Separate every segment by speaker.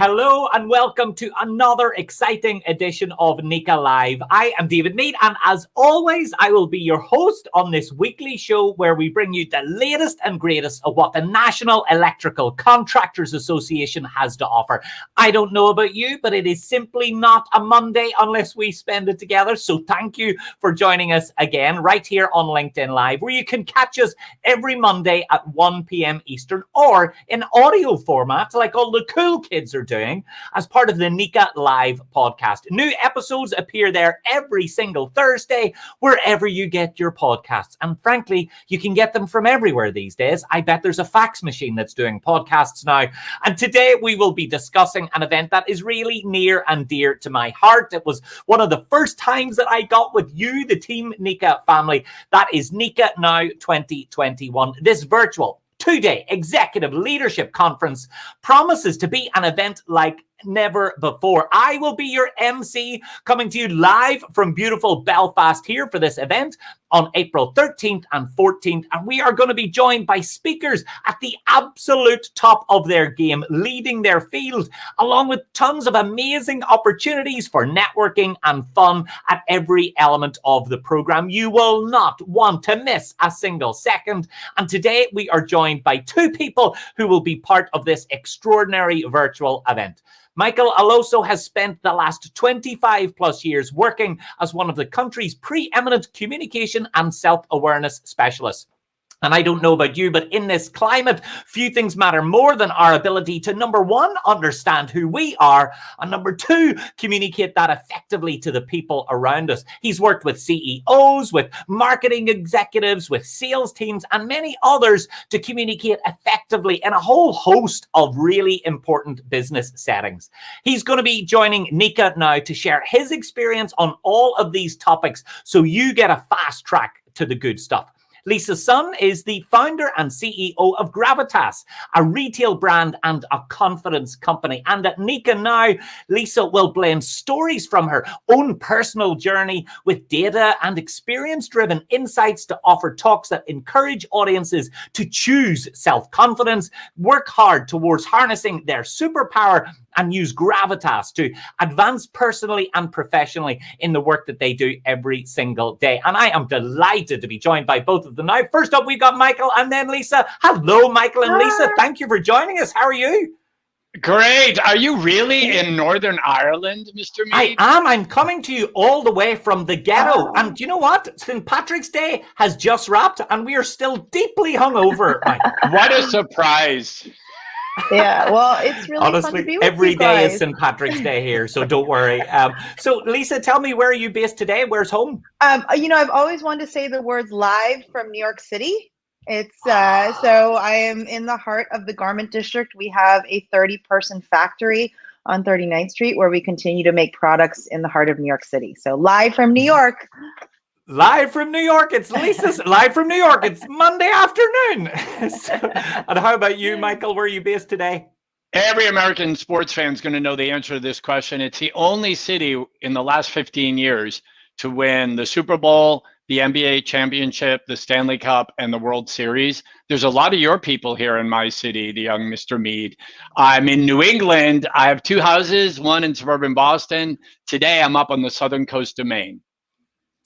Speaker 1: Hello and welcome to another exciting edition of NECA Live. I am David Meade, and as always, I will be your host on this weekly show where we bring you the latest and greatest of what the National Electrical Contractors Association has to offer. I don't know about you, but it is simply not a Monday unless we spend it together. So thank you for joining us again right here on LinkedIn Live, where you can catch us every Monday at 1 p.m. Eastern, or in audio format like all the cool kids are doing as part of the NECA Live podcast. New episodes appear there every single Thursday, wherever you get your podcasts. And frankly, you can get them from everywhere these days. I bet there's a fax machine that's doing podcasts now. And today we will be discussing an event that is really near and dear to my heart. It was one of the first times that I got with you, the Team NECA family. That is NECA Now 2021. This virtual two-day executive leadership conference promises to be an event like never before. I will be your MC, coming to you live from beautiful Belfast here for this event on April 13th and 14th. And we are going to be joined by speakers at the absolute top of their game, leading their field, along with tons of amazing opportunities for networking and fun at every element of the program. You will not want to miss a single second. And today we are joined by two people who will be part of this extraordinary virtual event. Michael Allosso has spent the last 25 plus years working as one of the country's preeminent communication and self-awareness specialists. And I don't know about you, but in this climate, few things matter more than our ability to, number one, understand who we are, and number two, communicate that effectively to the people around us. He's worked with CEOs, with marketing executives, with sales teams, and many others to communicate effectively in a whole host of really important business settings. He's going to be joining NECA now to share his experience on all of these topics so you get a fast track to the good stuff. Lisa Sun is the founder and CEO of Gravitas, a retail brand and a confidence company. And at NECA Now, Lisa will blend stories from her own personal journey with data and experience-driven insights to offer talks that encourage audiences to choose self-confidence, work hard towards harnessing their superpower, and use Gravitas to advance personally and professionally in the work that they do every single day. And I am delighted to be joined by both of them now. First up, we've got Michael and then Lisa. Hello, Michael and Lisa. Thank you for joining us. How are you?
Speaker 2: Great. Are you really in Northern Ireland, Mr. Meade?
Speaker 1: I am. I'm coming to you all the way from the ghetto. And do you know what? St. Patrick's Day has just wrapped and we are still deeply hungover.
Speaker 2: What a surprise.
Speaker 3: Yeah, well, it's really
Speaker 1: honestly,
Speaker 3: fun to be with
Speaker 1: every
Speaker 3: you
Speaker 1: day
Speaker 3: guys.
Speaker 1: is St. Patrick's Day here, so don't worry. So, Lisa, tell me, where are you based today? Where's home?
Speaker 3: I've always wanted to say the words live from New York City. It's so I am in the heart of the garment district. We have a 30-person factory on 39th Street where we continue to make products in the heart of New York City. So live from New York.
Speaker 1: Live from New York. It's Lisa's live from New York. It's Monday afternoon. And how about you, Michael? Where are you based today?
Speaker 2: Every American sports fan is going to know the answer to this question. It's the only city in the last 15 years to win the Super Bowl, the NBA championship, the Stanley Cup, and the World Series. There's a lot of your people here in my city, the young Mr. Meade. I'm in New England. I have two houses, one in suburban Boston. Today, I'm up on the southern coast of Maine.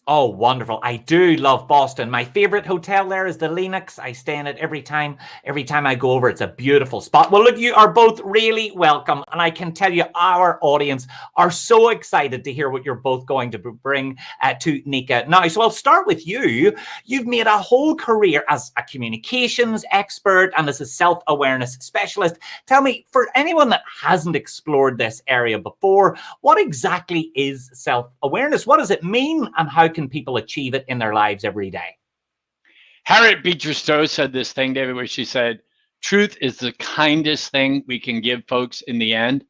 Speaker 1: Oh, wonderful. I do love Boston. My favorite hotel there is the Lenox. I stay in it every time I go over. It's a beautiful spot. Well, look, you are both really welcome. And I can tell you our audience are so excited to hear what you're both going to bring to NECA Now. So I'll start with you. You've made a whole career as a communications expert and as a self-awareness specialist. Tell me, for anyone that hasn't explored this area before, what exactly is self-awareness? What does it mean, and how can people achieve it in their lives every day?
Speaker 2: Harriet Beecher Stowe said this thing, David, where she said, truth is the kindest thing we can give folks in the end.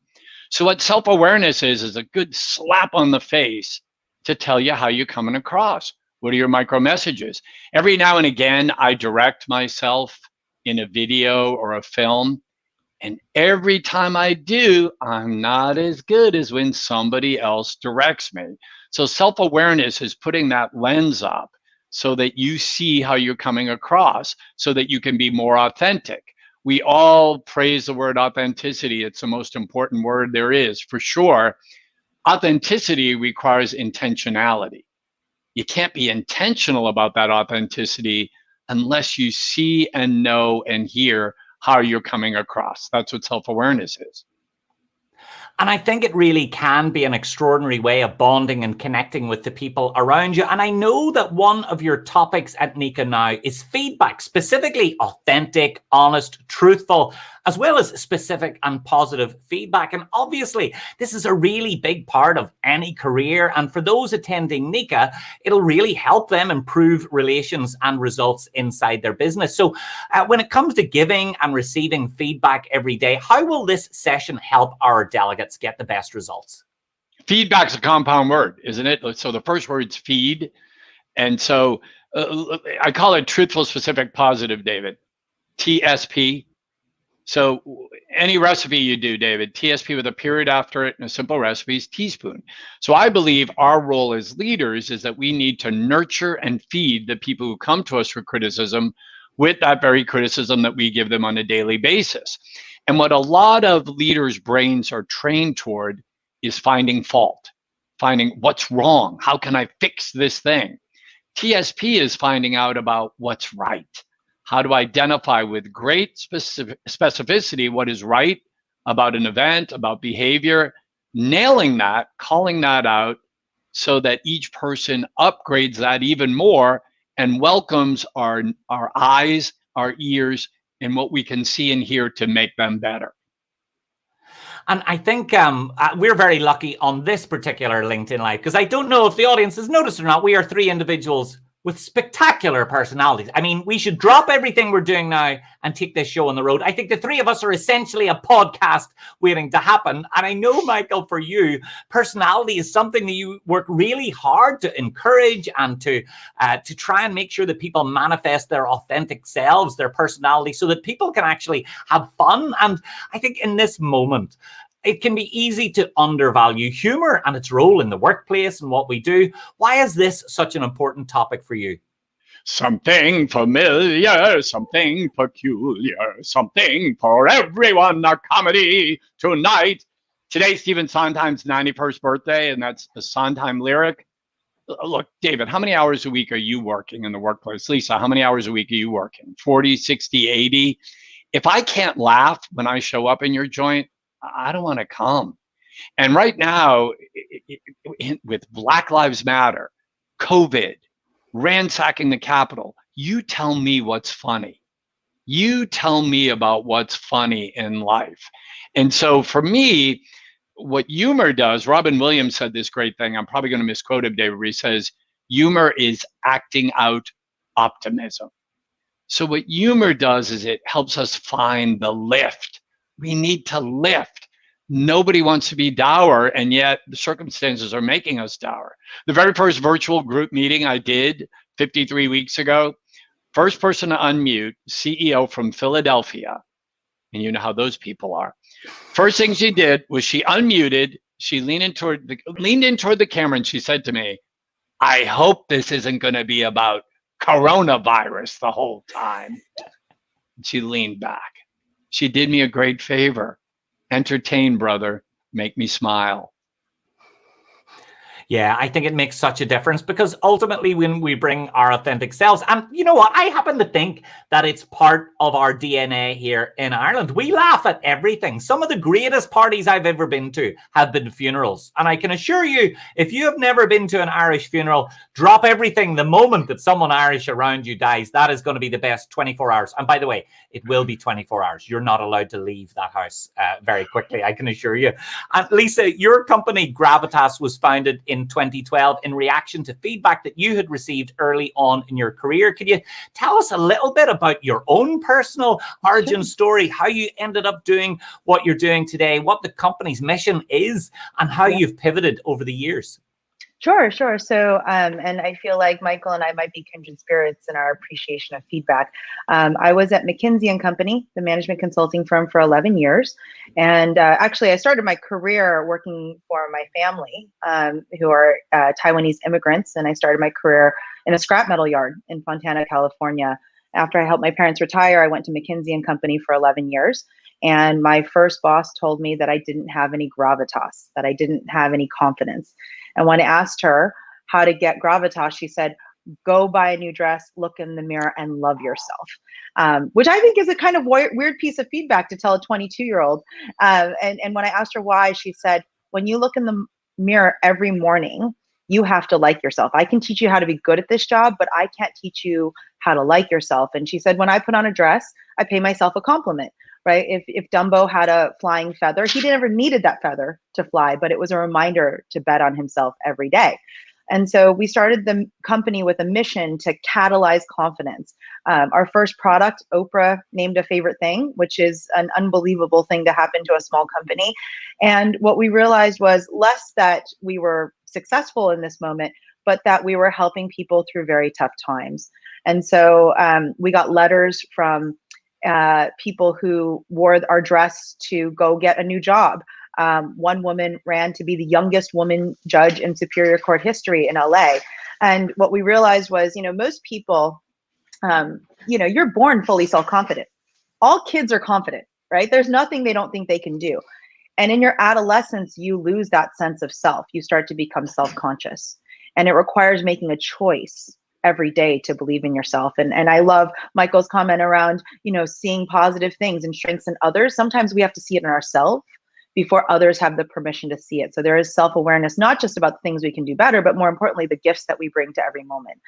Speaker 2: So what self-awareness is a good slap on the face to tell you how you're coming across. What are your micro messages? Every now and again, I direct myself in a video or a film. And every time I do, I'm not as good as when somebody else directs me. So self-awareness is putting that lens up so that you see how you're coming across, so that you can be more authentic. We all praise the word authenticity. It's the most important word there is, for sure. Authenticity requires intentionality. You can't be intentional about that authenticity unless you see and know and hear how you're coming across. That's what self-awareness is.
Speaker 1: And I think it really can be an extraordinary way of bonding and connecting with the people around you. And I know that one of your topics at NECA Now is feedback, specifically authentic, honest, truthful, as well as specific and positive feedback. And obviously, this is a really big part of any career. And for those attending NECA, it'll really help them improve relations and results inside their business. So when it comes to giving and receiving feedback every day, how will this session help our delegates get the best results?
Speaker 2: Feedback's a compound word, isn't it? So the first word's feed. And so I call it truthful, specific, positive, David. TSP. So any recipe you do, David, TSP with a period after it and a simple recipe is teaspoon. So I believe our role as leaders is that we need to nurture and feed the people who come to us for criticism with that very criticism that we give them on a daily basis. And what a lot of leaders' brains are trained toward is finding fault, finding what's wrong. How can I fix this thing? TSP is finding out about what's right. How to identify with great specificity what is right about an event, about behavior, nailing that, calling that out so that each person upgrades that even more and welcomes our eyes, our ears, and what we can see and hear to make them better.
Speaker 1: And I think we're very lucky on this particular LinkedIn Live, because I don't know if the audience has noticed or not, we are three individuals with spectacular personalities. I mean, we should drop everything we're doing now and take this show on the road. I think the three of us are essentially a podcast waiting to happen. And I know, Michael, for you, personality is something that you work really hard to encourage and to try and make sure that people manifest their authentic selves, their personality, so that people can actually have fun. And I think in this moment, it can be easy to undervalue humor and its role in the workplace and what we do. Why is this such an important topic for you?
Speaker 2: Something familiar, something peculiar, something for everyone. Our comedy tonight. Today's Stephen Sondheim's 91st birthday, and that's the Sondheim lyric. Look, David, how many hours a week are you working in the workplace? Lisa, how many hours a week are you working? 40, 60, 80? If I can't laugh when I show up in your joint, I don't want to come. And right now, with Black Lives Matter, COVID, ransacking the Capitol, you tell me what's funny. You tell me about what's funny in life. And so for me, what humor does, Robin Williams said this great thing, I'm probably going to misquote him, David, where he says, humor is acting out optimism. So what humor does is it helps us find the lift. We need to lift. Nobody wants to be dour, and yet the circumstances are making us dour. The very first virtual group meeting I did 53 weeks ago, first person to unmute, CEO from Philadelphia, and you know how those people are. First thing she did was she unmuted, she leaned in toward the camera, and she said to me, "I hope this isn't going to be about coronavirus the whole time." And she leaned back. She did me a great favor. Entertain, brother. Make me smile.
Speaker 1: Yeah, I think it makes such a difference, because ultimately when we bring our authentic selves, and you know what, I happen to think that it's part of our DNA here in Ireland. We laugh at everything. Some of the greatest parties I've ever been to have been funerals. And I can assure you, if you have never been to an Irish funeral, drop everything the moment that someone Irish around you dies. That is going to be the best 24 hours. And by the way, it will be 24 hours. You're not allowed to leave that house very quickly, I can assure you. And Lisa, your company Gravitas was founded in 2012 in reaction to feedback that you had received early on in your career. Could you tell us a little bit about your own personal origin story, how you ended up doing what you're doing today, what the company's mission is, and how you've pivoted over the years?
Speaker 3: Sure. So, and I feel like Michael and I might be kindred spirits in our appreciation of feedback. I was at McKinsey & Company, the management consulting firm, for 11 years. And actually, I started my career working for my family, who are Taiwanese immigrants. And I started my career in a scrap metal yard in Fontana, California. After I helped my parents retire, I went to McKinsey & Company for 11 years. And my first boss told me that I didn't have any gravitas, that I didn't have any confidence. And when I asked her how to get gravitas, she said, go buy a new dress, look in the mirror, and love yourself, which I think is a kind of weird piece of feedback to tell a 22-year-old. And when I asked her why, she said, when you look in the mirror every morning, you have to like yourself. I can teach you how to be good at this job, but I can't teach you how to like yourself. And she said, when I put on a dress, I pay myself a compliment, right? If Dumbo had a flying feather, he never needed that feather to fly, but it was a reminder to bet on himself every day. And so we started the company with a mission to catalyze confidence. Our first product, Oprah named a favorite thing, which is an unbelievable thing to happen to a small company. And what we realized was less that we were successful in this moment, but that we were helping people through very tough times. And so we got letters from people who wore our dress to go get a new job. One woman ran to be the youngest woman judge in Superior Court history in LA. And what we realized was, most people, you're born fully self-confident. All kids are confident, right? There's nothing they don't think they can do. And in your adolescence, you lose that sense of self. You start to become self-conscious. And it requires making a choice every day to believe in yourself. And I love Michael's comment around, seeing positive things and strengths in others. Sometimes we have to see it in ourselves before others have the permission to see it. So there is self-awareness, not just about the things we can do better, but more importantly, the gifts that we bring to every moment.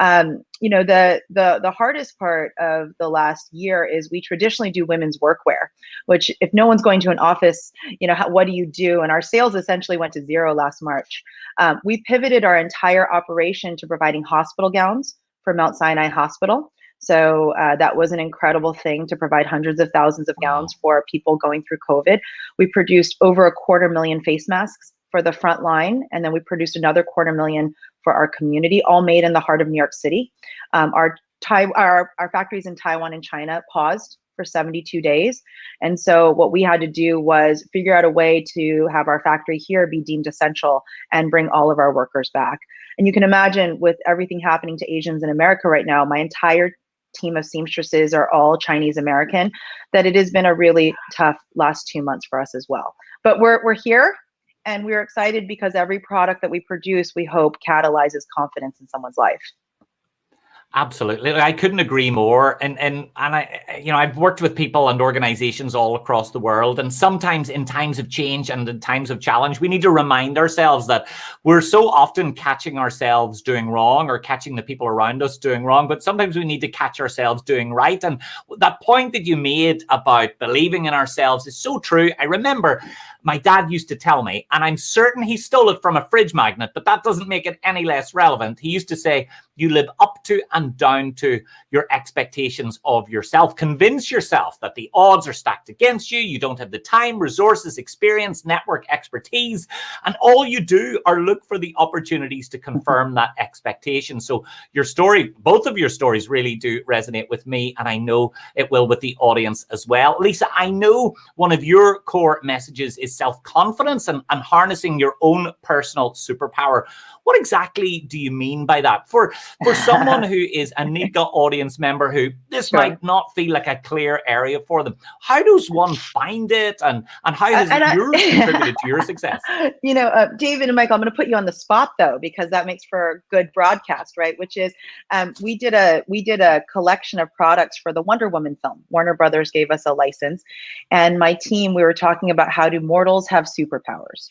Speaker 3: The hardest part of the last year is we traditionally do women's workwear, which if no one's going to an office, what do you do? And our sales essentially went to zero last March. We pivoted our entire operation to providing hospital gowns for Mount Sinai Hospital. So that was an incredible thing to provide hundreds of thousands of gowns for people going through COVID. We produced over 250,000 face masks for the front line, and then we produced another 250,000 for our community, all made in the heart of New York City. Our factories in Taiwan and China paused for 72 days. And so what we had to do was figure out a way to have our factory here be deemed essential and bring all of our workers back. And you can imagine with everything happening to Asians in America right now, my entire team of seamstresses are all Chinese American, that it has been a really tough last 2 months for us as well. But we're here, and we're excited because every product that we produce, we hope catalyzes confidence in someone's life.
Speaker 1: Absolutely. I couldn't agree more. And I've worked with people and organizations all across the world. And sometimes in times of change and in times of challenge, we need to remind ourselves that we're so often catching ourselves doing wrong or catching the people around us doing wrong. But sometimes we need to catch ourselves doing right. And that point that you made about believing in ourselves is so true. I remember my dad used to tell me, and I'm certain he stole it from a fridge magnet, but that doesn't make it any less relevant. He used to say, you live up to and down to your expectations of yourself. Convince yourself that the odds are stacked against you. You don't have the time, resources, experience, network, expertise, and all you do are look for the opportunities to confirm that expectation. So your story, both of your stories really do resonate with me, and I know it will with the audience as well. Lisa, I know one of your core messages is self-confidence and harnessing your own personal superpower. What exactly do you mean by that? For someone who is a NECA audience member who this might not feel like a clear area for them, how does one find it, and how has yours contributed to your success?
Speaker 3: David and Michael, I'm going to put you on the spot though, because that makes for a good broadcast, right? Which is, we did a collection of products for the Wonder Woman film. Warner Brothers gave us a license, and my team, we were talking about how do mortals have superpowers.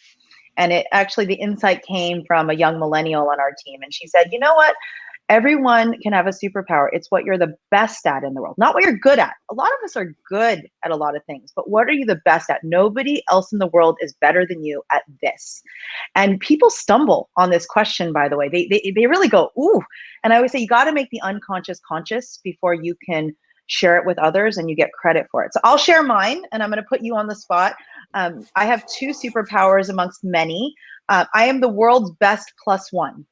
Speaker 3: And the insight came from a young millennial on our team. And she said, you know what? Everyone can have a superpower. It's what you're the best at in the world, not what you're good at. A lot of us are good at a lot of things, but what are you the best at? Nobody else in the world is better than you at this. And people stumble on this question, by the way. They really go, ooh. And I always say, you got to make the unconscious conscious before you can share it with others and you get credit for it. So I'll share mine, and I'm going to put you on the spot. I have 2 superpowers amongst many. I am the world's best +1.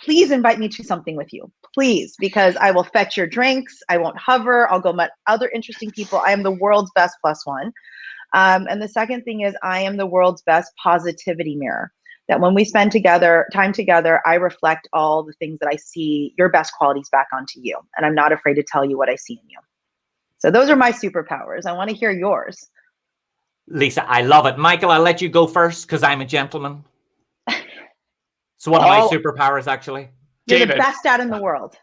Speaker 3: Please invite me to something with you, please, because I will fetch your drinks. I won't hover. I'll go meet other interesting people. I am the world's best +1. And the second thing is I am the world's best positivity mirror. that when we spend time together, I reflect all the things that I see your best qualities back onto you. And I'm not afraid to tell you what I see in you. So those are my superpowers. I want to hear yours.
Speaker 1: Lisa, I love it. Michael, I'll let you go first because I'm a gentleman. So what are my superpowers actually?
Speaker 3: You're
Speaker 2: David,
Speaker 3: the best dad in the world.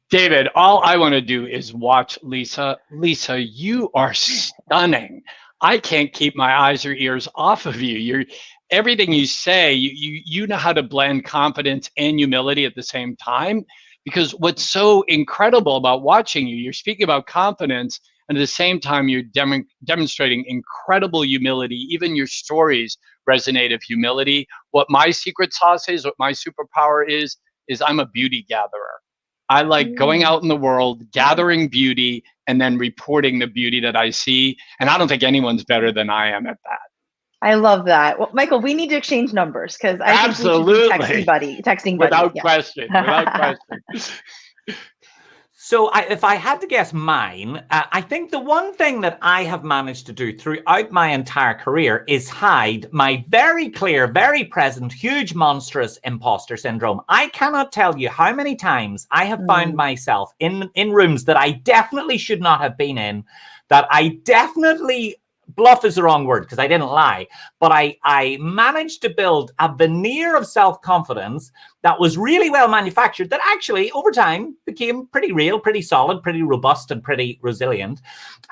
Speaker 2: David, all I want to do is watch Lisa. Lisa, you are stunning. I can't keep my eyes or ears off of you. You're everything you say, you know how to blend confidence and humility at the same time. Because what's so incredible about watching you, you're speaking about confidence, and at the same time, you're demonstrating incredible humility. Even your stories resonate of humility. What my secret sauce is, what my superpower is I'm a beauty gatherer. I like going out in the world, gathering beauty, and then reporting the beauty that I see. And I don't think anyone's better than I am at that.
Speaker 3: I love that. Well, Michael, we need to exchange numbers because I
Speaker 2: Absolutely.
Speaker 3: think we should be texting buddy.
Speaker 2: Without question. Without question.
Speaker 1: So if I had to guess mine, I think the one thing that I have managed to do throughout my entire career is hide my very clear, very present, huge, monstrous imposter syndrome. I cannot tell you how many times I have found myself in rooms that I definitely should not have been in, that I definitely... Bluff is the wrong word because I didn't lie, but I managed to build a veneer of self-confidence that was really well manufactured that actually over time became pretty real, pretty solid, pretty robust, and pretty resilient.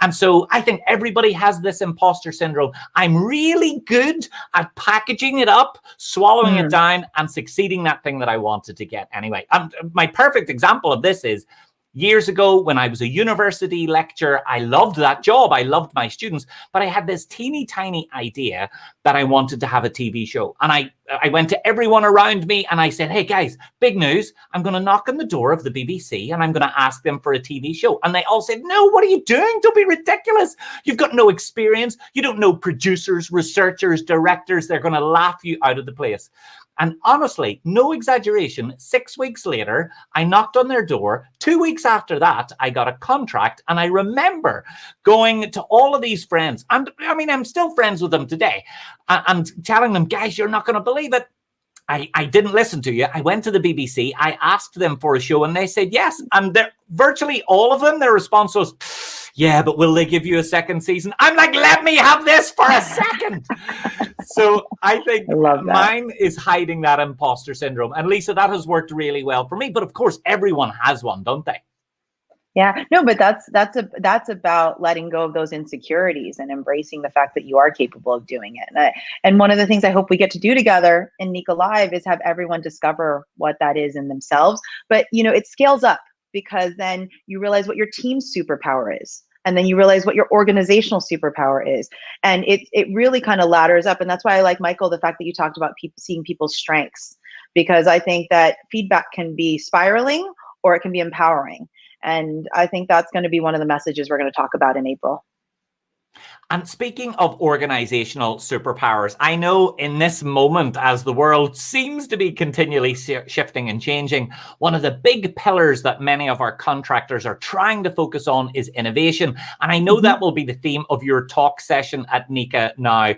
Speaker 1: And so I think everybody has this imposter syndrome. I'm really good at packaging it up, swallowing it down, and succeeding that thing that I wanted to get anyway. And my perfect example of this is years ago, when I was a university lecturer, I loved that job. I loved my students, but I had this teeny tiny idea that I wanted to have a TV show. And I went to everyone around me and I said, hey guys, big news. I'm going to knock on the door of the BBC and I'm going to ask them for a TV show. And they all said, no, what are you doing? Don't be ridiculous. You've got no experience. You don't know producers, researchers, directors. They're going to laugh you out of the place. And honestly, no exaggeration, 6 weeks later, I knocked on their door. 2 weeks after that, I got a contract. And I remember going to all of these friends. And I mean, I'm still friends with them today. And telling them, guys, you're not going to believe it. I didn't listen to you. I went to the BBC. I asked them for a show and they said yes. And virtually all of them, their response was, yeah, but will they give you a second season? I'm like, let me have this for a second. So I think mine is hiding that imposter syndrome. And Lisa, that has worked really well for me. But of course, everyone has one, don't they?
Speaker 3: Yeah, no, but that's about letting go of those insecurities and embracing the fact that you are capable of doing it. And one of the things I hope we get to do together in NECA Live is have everyone discover what that is in themselves. But you know, it scales up because then you realize what your team's superpower is. And then you realize what your organizational superpower is. And it really kind of ladders up. And that's why I like, Michael, the fact that you talked about seeing people's strengths, because I think that feedback can be spiraling or it can be empowering. And I think that's going to be one of the messages we're going to talk about in April.
Speaker 1: And speaking of organizational superpowers, I know in this moment, as the world seems to be continually shifting and changing, one of the big pillars that many of our contractors are trying to focus on is innovation. And I know that will be the theme of your talk session at NECA Now.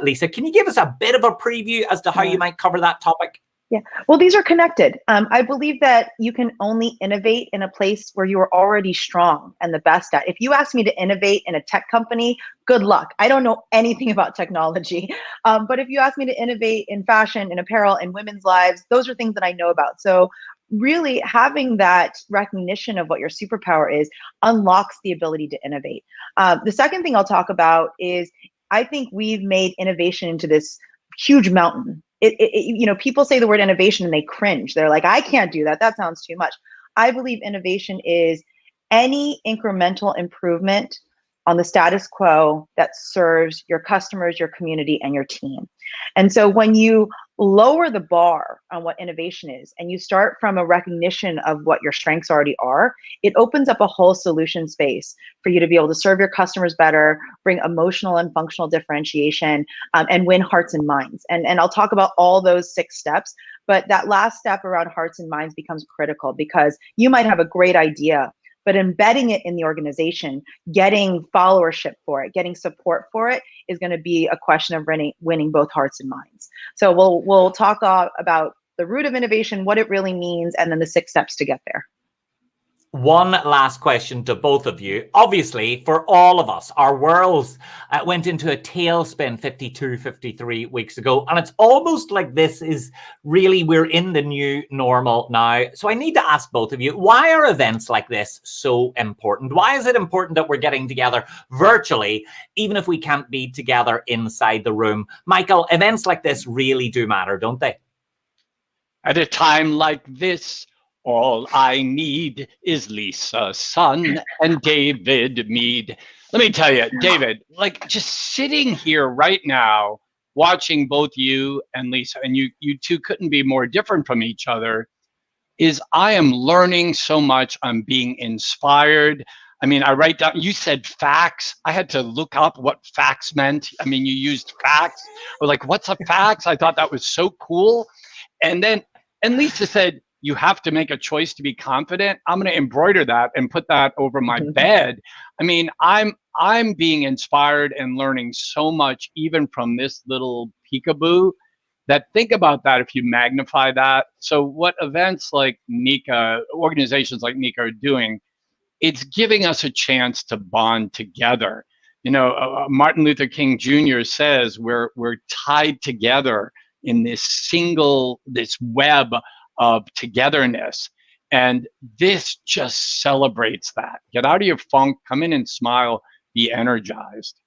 Speaker 1: Lisa, can you give us a bit of a preview as to how you might cover that topic?
Speaker 3: Yeah, well, these are connected. I believe that you can only innovate in a place where you are already strong and the best at. If you ask me to innovate in a tech company, good luck. I don't know anything about technology. But if you ask me to innovate in fashion, in apparel, in women's lives, those are things that I know about. So really having that recognition of what your superpower is unlocks the ability to innovate. The second thing I'll talk about is I think we've made innovation into this huge mountain. You know, people say the word innovation and they cringe. They're like, I can't do that. That sounds too much. I believe innovation is any incremental improvement on the status quo that serves your customers, your community, and your team. And so when you lower the bar on what innovation is and you start from a recognition of what your strengths already are, it opens up a whole solution space for you to be able to serve your customers better, bring emotional and functional differentiation, and win hearts and minds. And I'll talk about all those 6 steps, but that last step around hearts and minds becomes critical because you might have a great idea, but embedding it in the organization, getting followership for it, getting support for it is going to be a question of winning both hearts and minds. So we'll talk about the root of innovation, what it really means, and then the 6 steps to get there.
Speaker 1: One last question to both of you. Obviously, for all of us, our worlds went into a tailspin 52, 53 weeks ago. And it's almost like this is really, we're in the new normal now. So I need to ask both of you, why are events like this so important? Why is it important that we're getting together virtually, even if we can't be together inside the room? Michael, events like this really do matter, don't they?
Speaker 2: At a time like this, all I need is Lisa Sun and David Meade. Let me tell you, David, like just sitting here right now, watching both you and Lisa, and you two couldn't be more different from each other, is I am learning so much. I'm being inspired. I mean, I write down, you said facts. I had to look up what facts meant. I mean, you used facts. We're like, what's a fax? I thought that was so cool. And Lisa said, you have to make a choice to be confident. I'm going to embroider that and put that over my bed. I mean, I'm being inspired and learning so much, even from this little peekaboo, that think about that if you magnify that. So what events like NECA, organizations like NECA are doing, it's giving us a chance to bond together. You know, Martin Luther King Jr. says we're tied together in this web of togetherness. And this just celebrates that. Get out of your funk, come in and smile, be energized.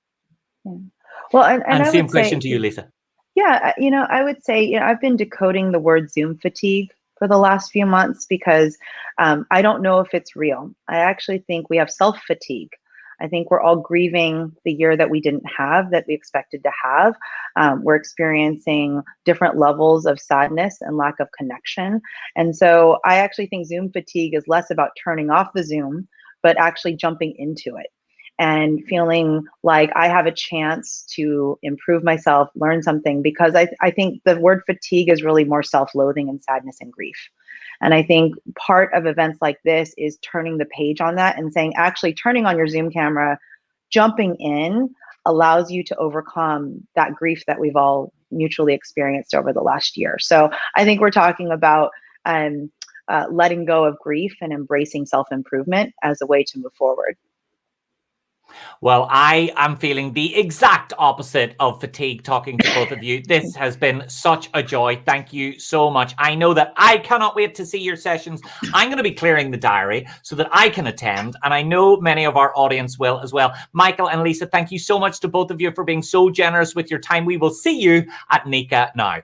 Speaker 3: Well, and
Speaker 1: same question to you, Lisa.
Speaker 3: Yeah, I would say, I've been decoding the word Zoom fatigue for the last few months because I don't know if it's real. I actually think we have self-fatigue. I think we're all grieving the year that we didn't have, that we expected to have. We're experiencing different levels of sadness and lack of connection. And so I actually think Zoom fatigue is less about turning off the Zoom, but actually jumping into it and feeling like I have a chance to improve myself, learn something, because I think the word fatigue is really more self-loathing and sadness and grief. And I think part of events like this is turning the page on that and saying, actually turning on your Zoom camera, jumping in allows you to overcome that grief that we've all mutually experienced over the last year. So I think we're talking about letting go of grief and embracing self-improvement as a way to move forward.
Speaker 1: Well, I am feeling the exact opposite of fatigue talking to both of you. This has been such a joy. Thank you so much. I know that I cannot wait to see your sessions. I'm going to be clearing the diary so that I can attend, and I know many of our audience will as well. Michael and Lisa, thank you so much to both of you for being so generous with your time. We will see you at NECA Now.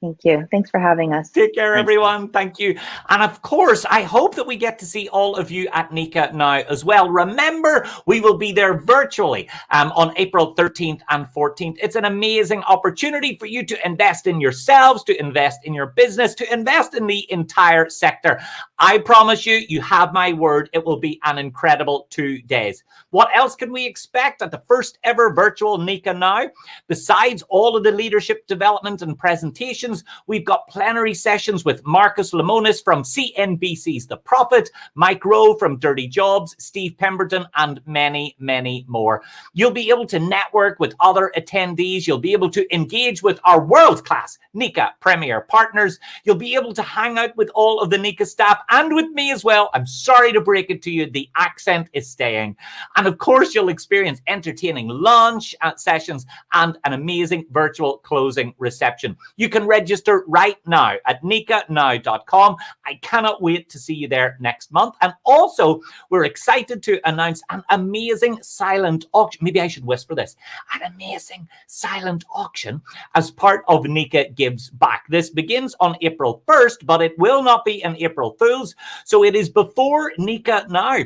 Speaker 3: Thank you. Thanks for having us.
Speaker 1: Take care, everyone. Thank you. And of course, I hope that we get to see all of you at NECA Now as well. Remember, we will be there virtually on April 13th and 14th. It's an amazing opportunity for you to invest in yourselves, to invest in your business, to invest in the entire sector. I promise you, you have my word, it will be an incredible 2 days. What else can we expect at the first ever virtual NECA Now? Besides all of the leadership development and presentations, we've got plenary sessions with Marcus Lemonis from CNBC's The Prophet, Mike Rowe from Dirty Jobs, Steve Pemberton, and many, many more. You'll be able to network with other attendees. You'll be able to engage with our world-class NECA Premier partners. You'll be able to hang out with all of the NECA staff and with me as well. I'm sorry to break it to you, the accent is staying. And of course, you'll experience entertaining lunch sessions and an amazing virtual closing reception. You can register right now at necanow.com. I cannot wait to see you there next month. And also, we're excited to announce an amazing silent auction. Maybe I should whisper this. An amazing silent auction as part of NECA Gives Back. This begins on April 1st, but it will not be an April Fool's. So it is before NECA Now.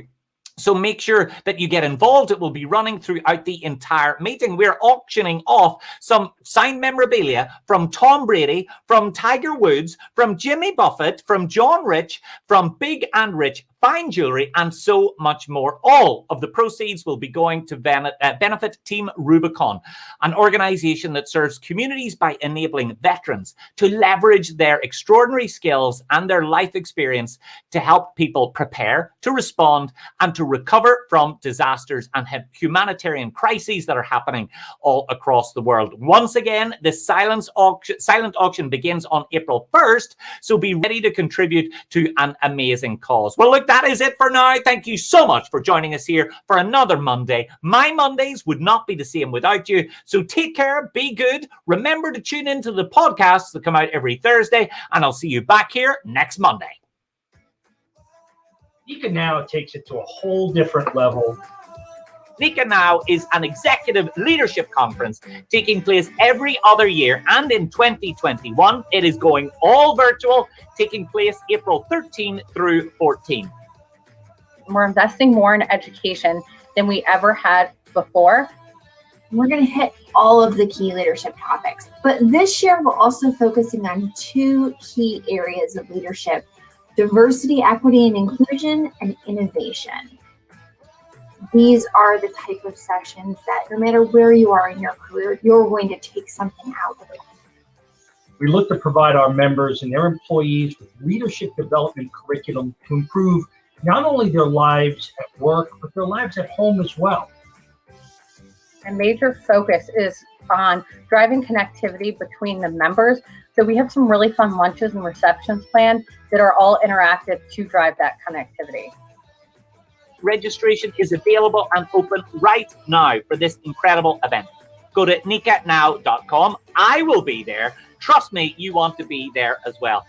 Speaker 1: So make sure that you get involved. It will be running throughout the entire meeting. We're auctioning off some signed memorabilia from Tom Brady, from Tiger Woods, from Jimmy Buffett, from John Rich, from Big and Rich fine jewelry, and so much more. All of the proceeds will be going to benefit Team Rubicon, an organization that serves communities by enabling veterans to leverage their extraordinary skills and their life experience to help people prepare, to respond, and to recover from disasters and humanitarian crises that are happening all across the world. Once again, the silent auction begins on April 1st, so be ready to contribute to an amazing cause. Well, look, that is it for now. Thank you so much for joining us here for another Monday. My Mondays would not be the same without you. So take care, be good. Remember to tune into the podcasts that come out every Thursday, and I'll see you back here next Monday.
Speaker 4: NECA Now takes it to a whole different level.
Speaker 1: NECA Now is an executive leadership conference taking place every other year, and in 2021 it is going all virtual, taking place April 13 through 14.
Speaker 5: We're investing more in education than we ever had before.
Speaker 6: We're going to hit all of the key leadership topics, but this year we're also focusing on 2 key areas of leadership: diversity, equity, and inclusion, and innovation. These are the type of sessions that no matter where you are in your career, you're going to take something out of it.
Speaker 4: We look to provide our members and their employees with leadership development curriculum to improve not only their lives at work, but their lives at home as well.
Speaker 5: A major focus is on driving connectivity between the members. So we have some really fun lunches and receptions planned that are all interactive to drive that connectivity.
Speaker 1: Registration is available and open right now for this incredible event. Go to necanow.com. I will be there. Trust me, you want to be there as well.